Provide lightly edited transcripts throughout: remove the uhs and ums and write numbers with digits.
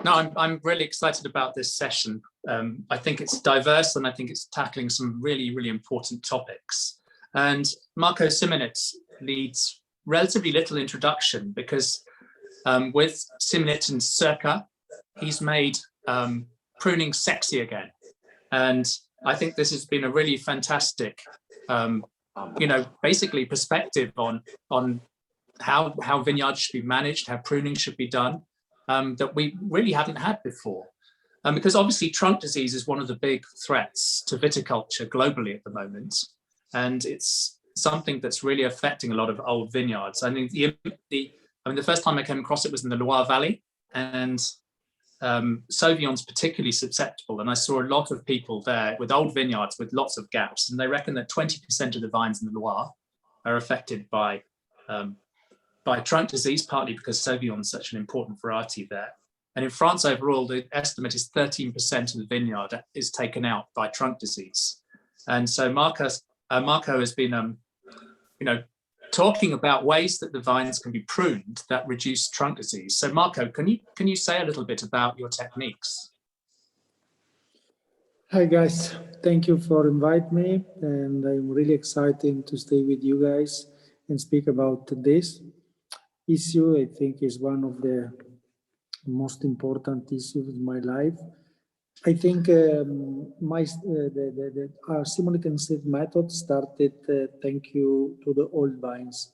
No, I'm really excited about this session. I think it's diverse and I think it's tackling some really, really important topics. And Marco Simonit needs relatively little introduction because with Simonit and Sirch, he's made pruning sexy again. And I think this has been a really fantastic, basically perspective on how vineyards should be managed, how pruning should be done. That we really haven't had before. Because obviously trunk disease is one of the big threats to viticulture globally at the moment. And it's something that's really affecting a lot of old vineyards. I mean, the first time I came across it was in the Loire Valley, and Sauvignon's particularly susceptible. And I saw a lot of people there with old vineyards with lots of gaps. And they reckon that 20% of the vines in the Loire are affected by trunk disease, partly because Sauvignon is such an important variety there. And in France overall, the estimate is 13% of the vineyard is taken out by trunk disease. And so Marco has been, talking about ways that the vines can be pruned that reduce trunk disease. So Marco, can you say a little bit about your techniques? Hi guys, thank you for inviting me, and I'm really excited to stay with you guys and speak about this issue. I think is one of the most important issues in my life. I think Simonit and Simonit method started thank you to the old vines,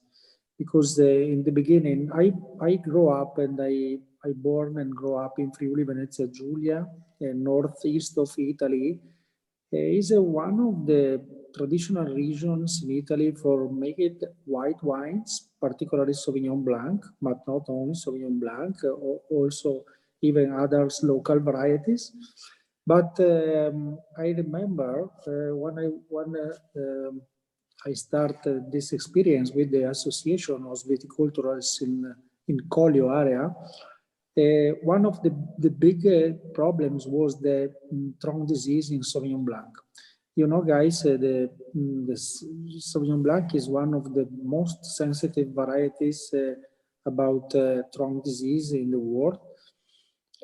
because in the beginning I grew up and I born and grew up in Friuli Venezia Giulia, northeast of Italy. Is one of the traditional regions in Italy for making white wines, particularly Sauvignon Blanc, but not only Sauvignon Blanc, also even other local varieties. But I remember when I started this experience with the Association of Viticulturists in Collio area. One of the big problems was the trunk disease in Sauvignon Blanc. You know, guys, the Sauvignon Blanc is one of the most sensitive varieties about trunk disease in the world.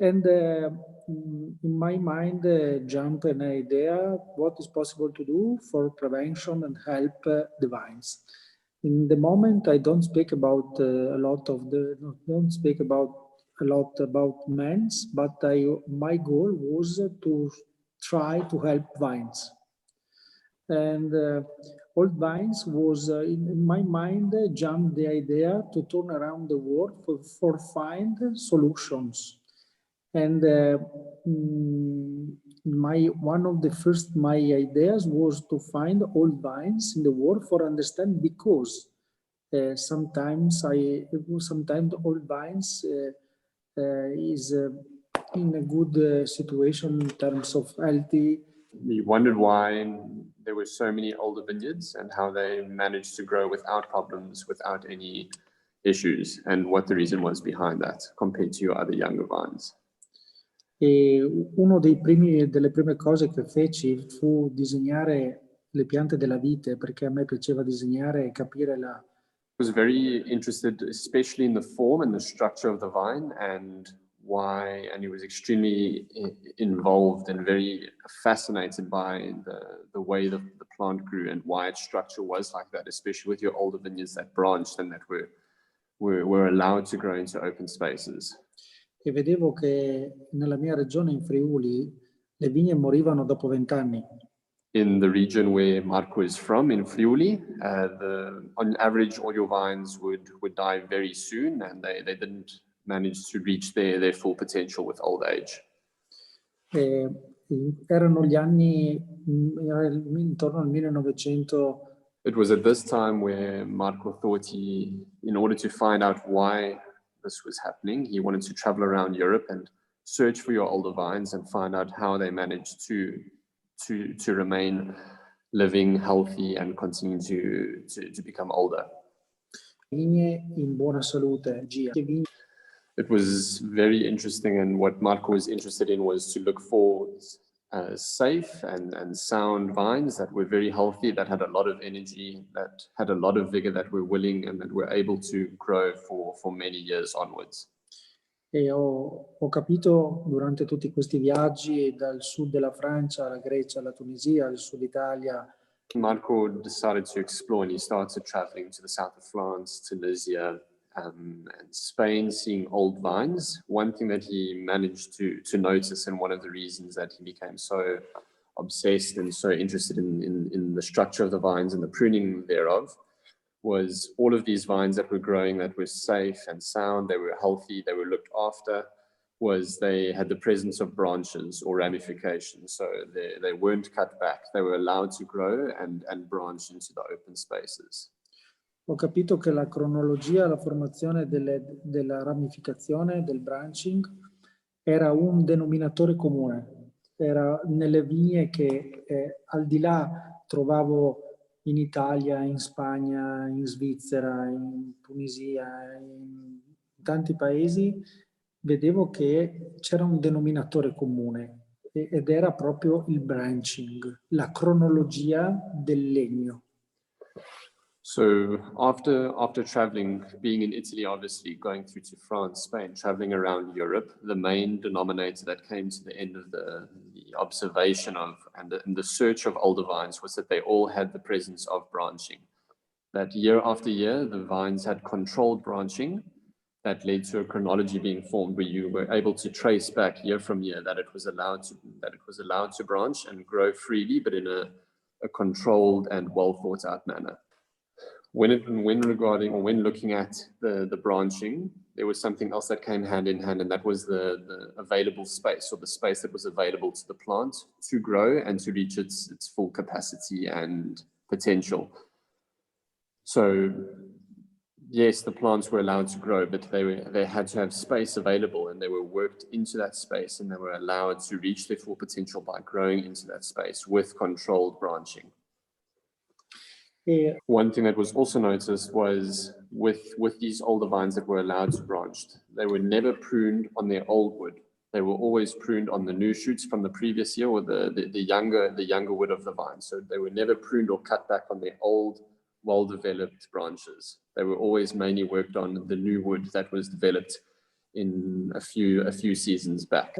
And in my mind jumped an idea what is possible to do for prevention and help the vines. In the moment, I don't speak about a lot about men's, but my goal was to try to help vines. And old vines was in my mind jumped the idea to turn around the world for find solutions. And one of the first my ideas was to find old vines in the world for understand, because sometimes old vines is in a good situation in terms of healthy. We wondered why there were so many older vineyards and how they managed to grow without problems, without any issues, and what the reason was behind that compared to your other younger vines. E delle prime cose che feci fu disegnare le piante della vite, perché a me piaceva disegnare e capire la. I was very interested, especially in the form and the structure of the vine, and he was extremely involved and very fascinated by the way the plant grew and why its structure was like that, especially with your older vineyards that branched and that were allowed to grow into open spaces. E vedevo che nella mia regione in Friuli le vigne morivano dopo 20 anni. In the region where Marco is from, in Friuli, on average, all your vines would die very soon, and they didn't manage to reach their full potential with old age. Erano gli anni intorno al 1900. It was at this time where Marco thought in order to find out why this was happening, he wanted to travel around Europe and search for your older vines and find out how they managed to remain living, healthy, and continue to become older. In buona salute. It was very interesting, and what Marco was interested in was to look for safe and sound vines that were very healthy, that had a lot of energy, that had a lot of vigor, that were willing and that were able to grow for many years onwards. E ho capito durante tutti questi viaggi dal sud della Francia alla Grecia, alla Tunisia, al sud Italia. Marco decided to explore, and he started traveling to the south of France, Tunisia, and Spain, seeing old vines. One thing that he managed to notice, and one of the reasons that he became so obsessed and so interested in the structure of the vines and the pruning thereof, was all of these vines that were growing, that were safe and sound, they were healthy, they were looked after, was they had the presence of branches or ramifications. So they weren't cut back, they were allowed to grow and branch into the open spaces. Ho capito che la cronologia, la formazione della ramificazione, del branching, era un denominatore comune. Era nelle vigne che al di là trovavo in Italia, in Spagna, in Svizzera, in Tunisia, in tanti paesi, vedevo che c'era un denominatore comune ed era proprio il branching, la cronologia del legno. So after traveling, being in Italy, obviously going through to France, Spain, traveling around Europe, the main denominator that came to the end of the observation of and the search of older vines was that they all had the presence of branching. That year after year, the vines had controlled branching that led to a chronology being formed where you were able to trace back year from year that it was allowed to branch and grow freely, but in a controlled and well thought out manner. When looking at the branching, there was something else that came hand in hand, and that was the available space, or the space that was available to the plant to grow and to reach its full capacity and potential. So yes, the plants were allowed to grow, but they had to have space available, and they were worked into that space, and they were allowed to reach their full potential by growing into that space with controlled branching. One thing that was also noticed was with these older vines that were allowed to branch, they were never pruned on their old wood. They were always pruned on the new shoots from the previous year, or the younger wood of the vine. So they were never pruned or cut back on their old, well-developed branches. They were always mainly worked on the new wood that was developed in a few seasons back.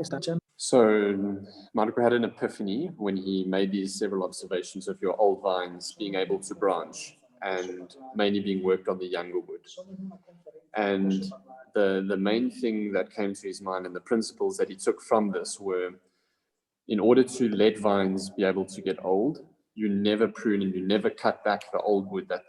So Marco had an epiphany when he made these several observations of your old vines being able to branch and mainly being worked on the younger wood. And the main thing that came to his mind and the principles that he took from this were, in order to let vines be able to get old, you never prune and you never cut back the old wood that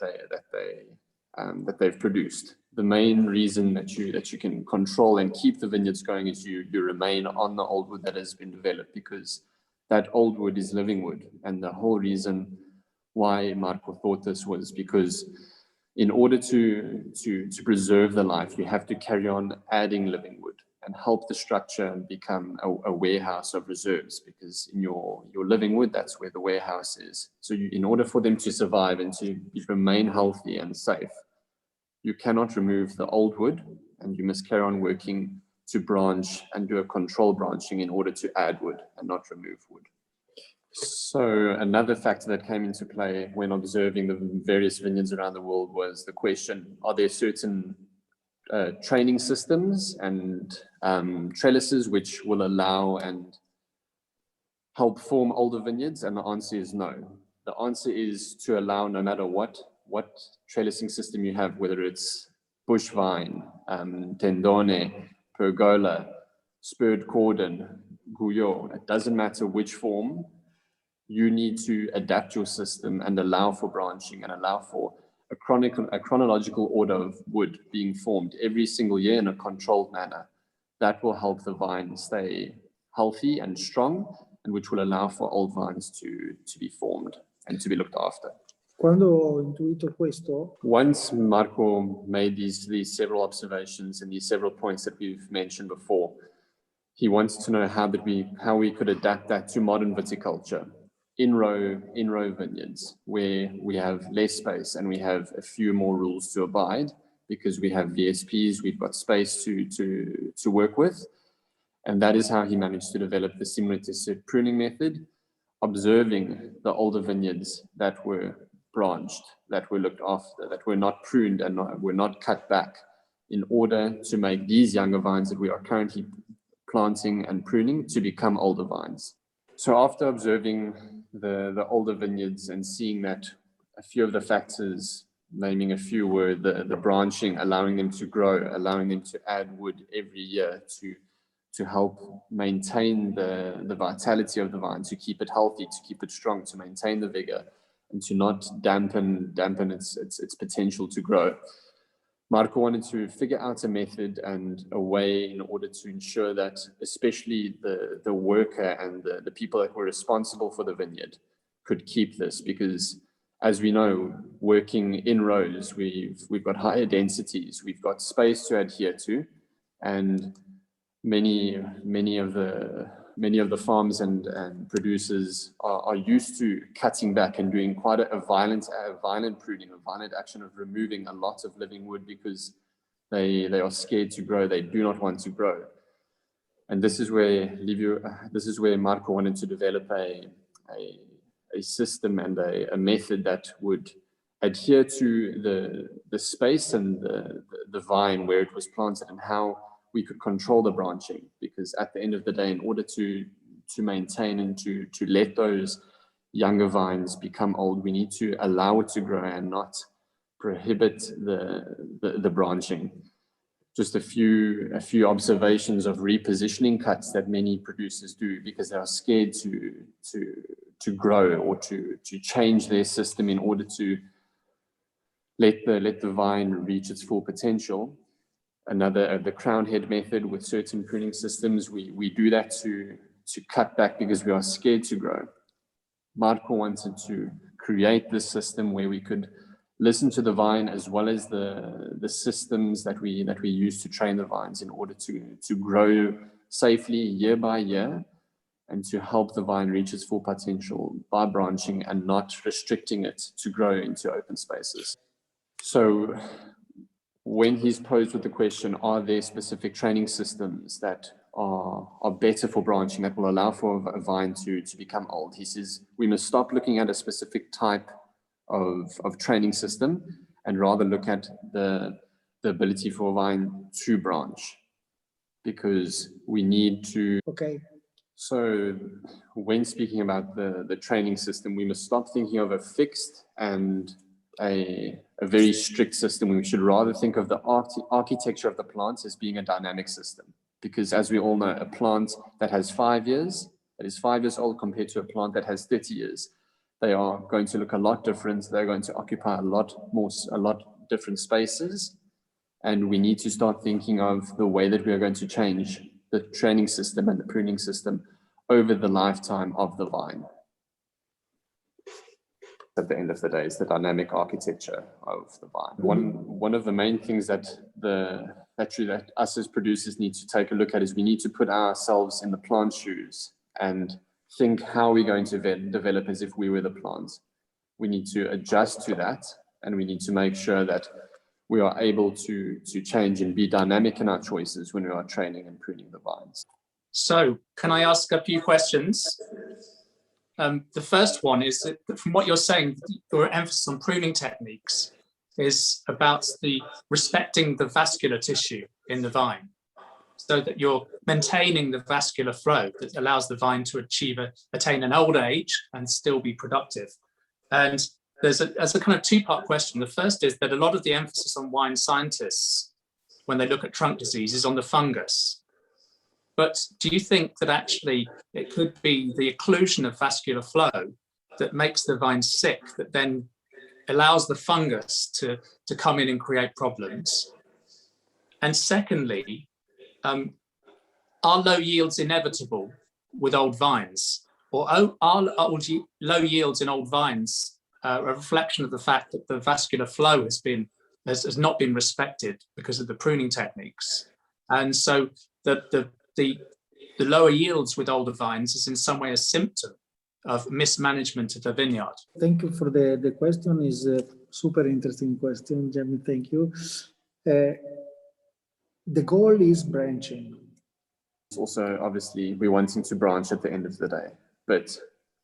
they've produced. The main reason that you can control and keep the vineyards going is you remain on the old wood that has been developed, because that old wood is living wood. And the whole reason why Marco thought this was because in order to preserve the life, you have to carry on adding living wood and help the structure become a warehouse of reserves, because in your living wood, that's where the warehouse is. So in order for them to survive and to remain healthy and safe, you cannot remove the old wood, and you must carry on working to branch and do a controlled branching in order to add wood and not remove wood. So another factor that came into play when observing the various vineyards around the world was the question, are there certain training systems and trellises which will allow and help form older vineyards? And the answer is no. The answer is to allow, no matter what trellising system you have, whether it's bush vine, tendone, pergola, spurred cordon, guyot, it doesn't matter which form, you need to adapt your system and allow for branching and allow for a chronological order of wood being formed every single year in a controlled manner. That will help the vine stay healthy and strong, and which will allow for old vines to be formed and to be looked after. Quando ho intuito questo, once Marco made these several observations and these several points that we've mentioned before, he wants to know how we could adapt that to modern viticulture, in row vineyards, where we have less space and we have a few more rules to abide, because we have VSPs, we've got space to work with. And that is how he managed to develop the Simonit pruning method, observing the older vineyards that were branched, that were looked after, that were not pruned and were not cut back, in order to make these younger vines that we are currently planting and pruning to become older vines. So after observing the older vineyards and seeing that a few of the factors, naming a few, were the branching, allowing them to grow, allowing them to add wood every year to help maintain the vitality of the vine, to keep it healthy, to keep it strong, to maintain the vigor, and to not dampen its potential to grow. Marco wanted to figure out a method and a way in order to ensure that especially the worker and the people that were responsible for the vineyard could keep this, because as we know, working in rows, we've got higher densities, we've got space to adhere to, and many of the farms and producers are used to cutting back and doing quite a violent pruning, a violent action of removing a lot of living wood because they are scared to grow. They do not want to grow. And this is where Marco wanted to develop a system and a method that would adhere to the space and the vine where it was planted, and how we could control the branching, because at the end of the day, in order to maintain and to let those younger vines become old, we need to allow it to grow and not prohibit the branching. Just a few observations of repositioning cuts that many producers do because they are scared to grow or to change their system in order to let the vine reach its full potential. The crown head method with certain pruning systems, we do that to cut back because we are scared to grow. Marco wanted to create this system where we could listen to the vine as well as the systems that we use to train the vines in order to grow safely year by year and to help the vine reach its full potential by branching and not restricting it to grow into open spaces. So when he's posed with the question, are there specific training systems that are better for branching, that will allow for a vine to become old? He says, we must stop looking at a specific type of training system and rather look at the ability for a vine to branch, because we need to. Okay. So when speaking about the training system, we must stop thinking of a fixed and a very strict system. We should rather think of the architecture of the plants as being a dynamic system, because as we all know, a plant that has 5 years, that is 5 years old, compared to a plant that has 30 years, they are going to look a lot different. They're going to occupy a lot different spaces. And we need to start thinking of the way that we are going to change the training system and the pruning system over the lifetime of the vine. At the end of the day, is the dynamic architecture of the vine. One of the main things that us as producers need to take a look at is we need to put ourselves in the plant's shoes and think how we're going to develop as if we were the plants. We need to adjust to that, and we need to make sure that we are able to change and be dynamic in our choices when we are training and pruning the vines. So, can I ask a few questions? The first one is that from what you're saying, your emphasis on pruning techniques is about respecting the vascular tissue in the vine, so that you're maintaining the vascular flow that allows the vine to attain an old age and still be productive. And there's a kind of two-part question. The first is that a lot of the emphasis on wine scientists, when they look at trunk disease, is on the fungus. But do you think that actually it could be the occlusion of vascular flow that makes the vine sick, that then allows the fungus to come in and create problems? And secondly, are low yields inevitable with old vines? Or are low yields in old vines a reflection of the fact that the vascular flow has not been respected because of the pruning techniques? And so the lower yields with older vines is in some way a symptom of mismanagement of the vineyard. Thank you for the question. Is a super interesting question, Jamie. Thank you. The goal is branching. Also, obviously, we're wanting to branch at the end of the day. But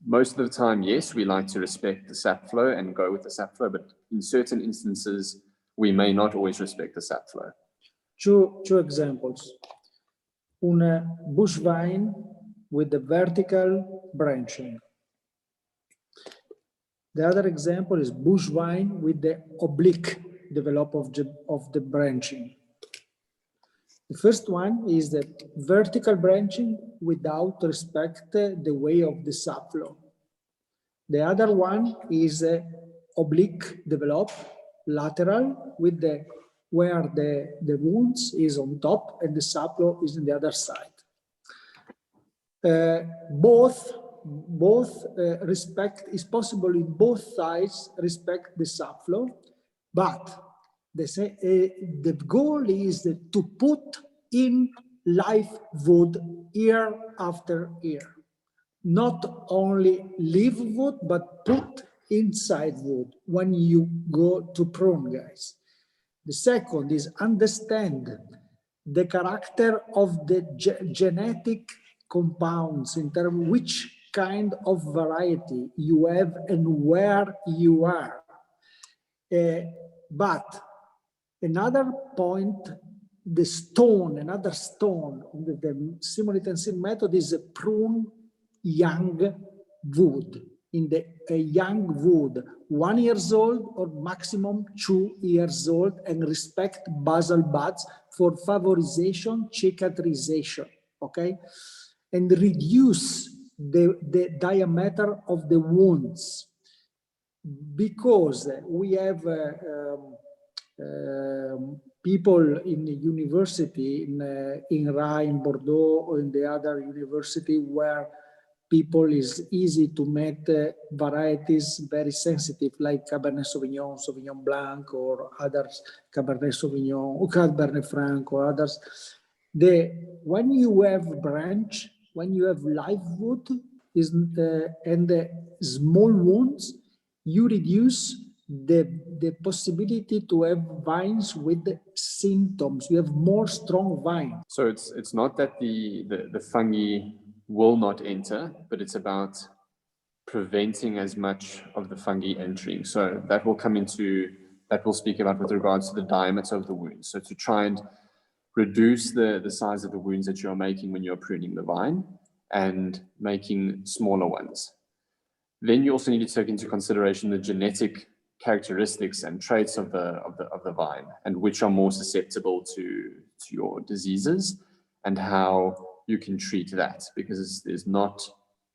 most of the time, yes, we like to respect the sap flow and go with the sap flow. But in certain instances, we may not always respect the sap flow. Two examples. Una bush vine with the vertical branching. The other example is bush vine with the oblique development of the branching. The first one is the vertical branching without respect the way of the subflow. The other one is oblique develop, lateral, with the where the wounds is on top and the subflow is on the other side. Both respect is possible in both sides respect the subflow, but the goal is to put in live wood year after year. Not only leave wood, but put inside wood when you go to prune, guys. The second is understand the character of the genetic compounds in terms of which kind of variety you have and where you are. But another point, another stone, the Simonit and Sirch method is a prune young wood, in a young wood, 1 year old or maximum 2 years old, and respect basal buds for favorization, cicatrization, okay? And reduce the diameter of the wounds, because we have people in the university, in Rye, in Bordeaux, or in the other university where people is easy to meet varieties very sensitive, like Cabernet Sauvignon, Sauvignon Blanc, or others, Cabernet Sauvignon, or Cabernet Franc, or others. When you have branch, when you have live wood and small wounds, you reduce the possibility to have vines with symptoms. You have more strong vines. So it's not that the fungi will not enter, but it's about preventing as much of the fungi entering. So that will we'll speak about with regards to the diameter of the wound. So to try and reduce the size of the wounds that you're making when you're pruning the vine and making smaller ones. Then you also need to take into consideration the genetic characteristics and traits of the vine, and which are more susceptible to your diseases, and how you can treat that, because there's not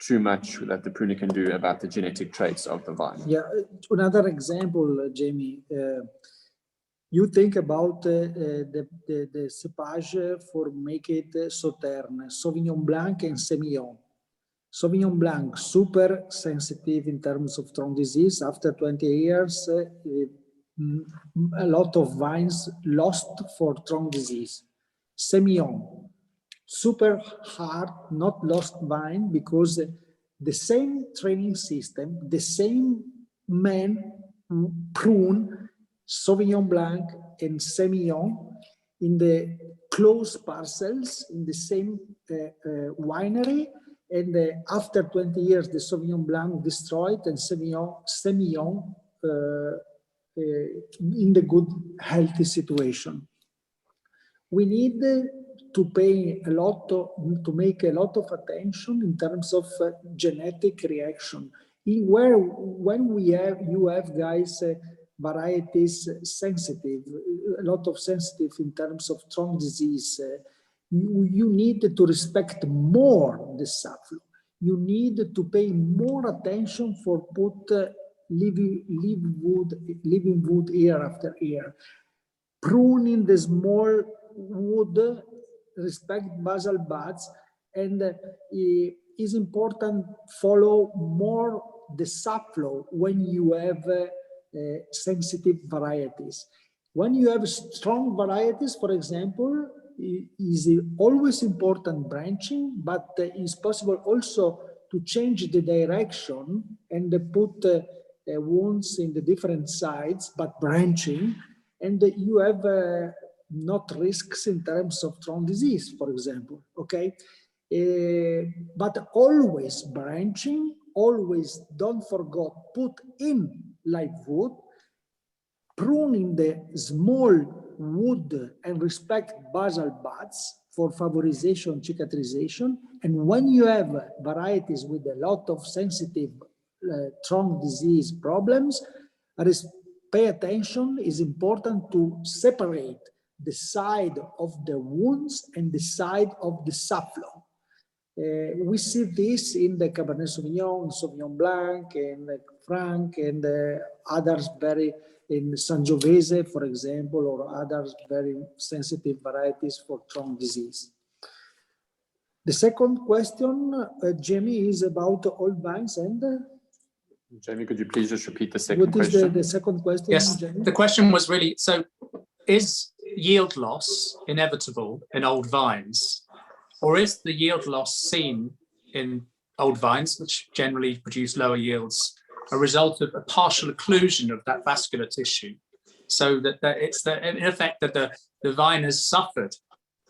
too much that the pruner can do about the genetic traits of the vine. Yeah, another example, Jamie. You think about the cepage for make it Sauterne, Sauvignon Blanc and Semillon. Sauvignon Blanc, super sensitive in terms of trunk disease. After 20 years, a lot of vines lost for trunk disease. Semillon, super hard, not lost vine, because the same training system, the same man prune Sauvignon Blanc and Semillon in the closed parcels in the same winery, and after 20 years the Sauvignon Blanc destroyed and Semillon in the good healthy situation. We need to pay a lot to make a lot of attention in terms of genetic reaction. When you have guys varieties sensitive, a lot of sensitive in terms of trunk disease, you need to respect more the subflow. You need to pay more attention for living wood year after year. Pruning the small wood, respect basal buds, and is important follow more the subflow when you have sensitive varieties. When you have strong varieties, for example, is always important branching, but it's possible also to change the direction and put wounds in the different sides, but branching, and you have not risks in terms of trunk disease, for example, okay? But always branching, always don't forget, put in live wood, pruning the small wood and respect basal buds for favorization, cicatrization. And when you have varieties with a lot of sensitive trunk disease problems, pay attention. Is important to separate the side of the wounds and the side of the safflower. We see this in the Cabernet Sauvignon, Sauvignon Blanc, and Franc, and others very in Sangiovese, for example, or others very sensitive varieties for trunk disease. The second question, Jamie, is about old vines and. Jamie, could you please just repeat the second question? What is the second question? Yes, Jamie? the question was really, so is yield loss inevitable in old vines? Or is the yield loss seen in old vines, which generally produce lower yields, a result of a partial occlusion of that vascular tissue? So that it's in effect that the vine has suffered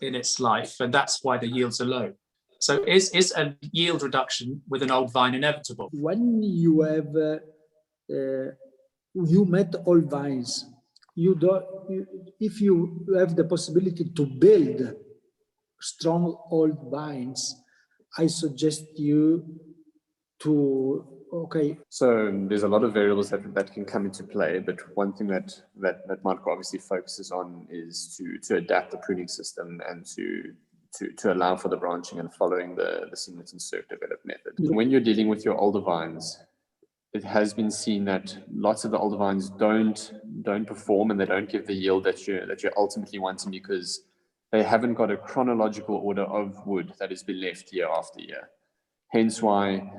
in its life, and that's why the yields are low. So is a yield reduction with an old vine inevitable? When you have, you met old vines, if you have the possibility to build strong old vines, I suggest you to, okay. So there's a lot of variables that can come into play, but one thing that Marco obviously focuses on is to adapt the pruning system and to allow for the branching and following the Simonit and Sirch developed method. When you're dealing with your older vines, it has been seen that lots of the older vines don't perform and they don't give the yield that you're ultimately wanting because they haven't got a chronological order of wood that has been left year after year. Hence why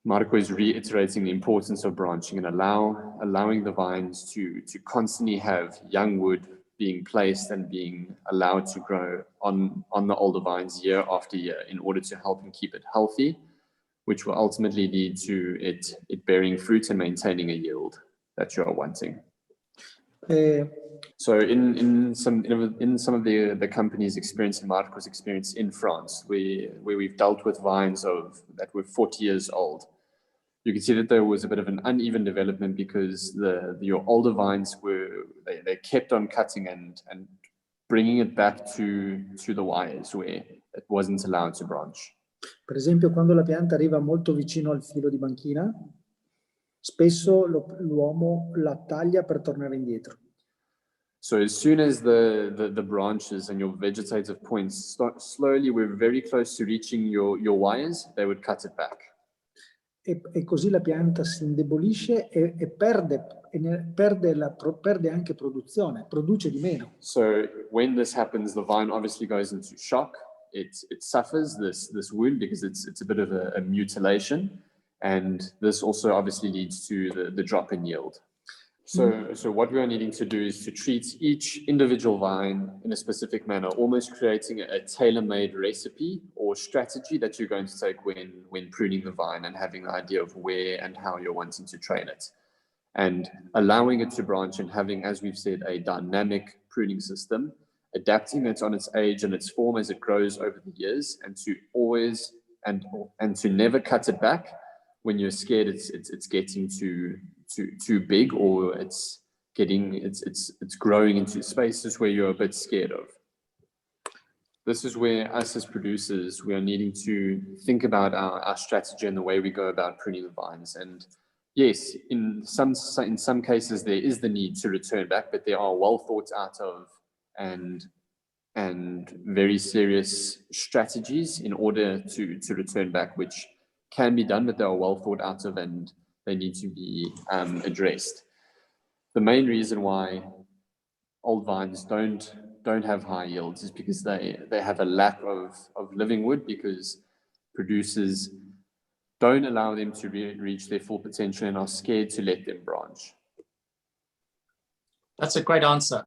Marco is reiterating the importance of branching and allowing the vines to constantly have young wood being placed and being allowed to grow on the older vines year after year in order to help and keep it healthy, which will ultimately lead to it bearing fruit and maintaining a yield that you are wanting. So in some of the company's experience and Marco's experience in France, where we've dealt with vines that were 40 years old, you can see that there was a bit of an uneven development because your older vines they kept on cutting and bringing it back to the wires where it wasn't allowed to branch. Per esempio, quando la pianta arriva molto vicino al filo di banchina, spesso l'uomo la taglia per tornare indietro. So as soon as the branches and your vegetative points start slowly, we're very close to reaching your wires, they would cut it back. E così la pianta si indebolisce e perde anche produzione, produce di meno. So when this happens, the vine obviously goes into shock. It suffers this wound because it's a bit of a mutilation, and this also obviously leads to the drop in yield. So what we are needing to do is to treat each individual vine in a specific manner, almost creating a tailor-made recipe or strategy that you're going to take when pruning the vine and having the idea of where and how you're wanting to train it. And allowing it to branch and having, as we've said, a dynamic pruning system, adapting it on its age and its form as it grows over the years, and to always and to never cut it back when you're scared it's getting too big, or it's growing into spaces where you're a bit scared of. This is where us as producers, we are needing to think about our strategy and the way we go about pruning the vines. And yes, in some cases there is the need to return back, but there are well thought out of and very serious strategies in order to return back, which can be done, but they are well thought out of and they need to be addressed. The main reason why old vines don't have high yields is because they have a lack of living wood, because producers don't allow them to reach their full potential and are scared to let them branch. That's a great answer.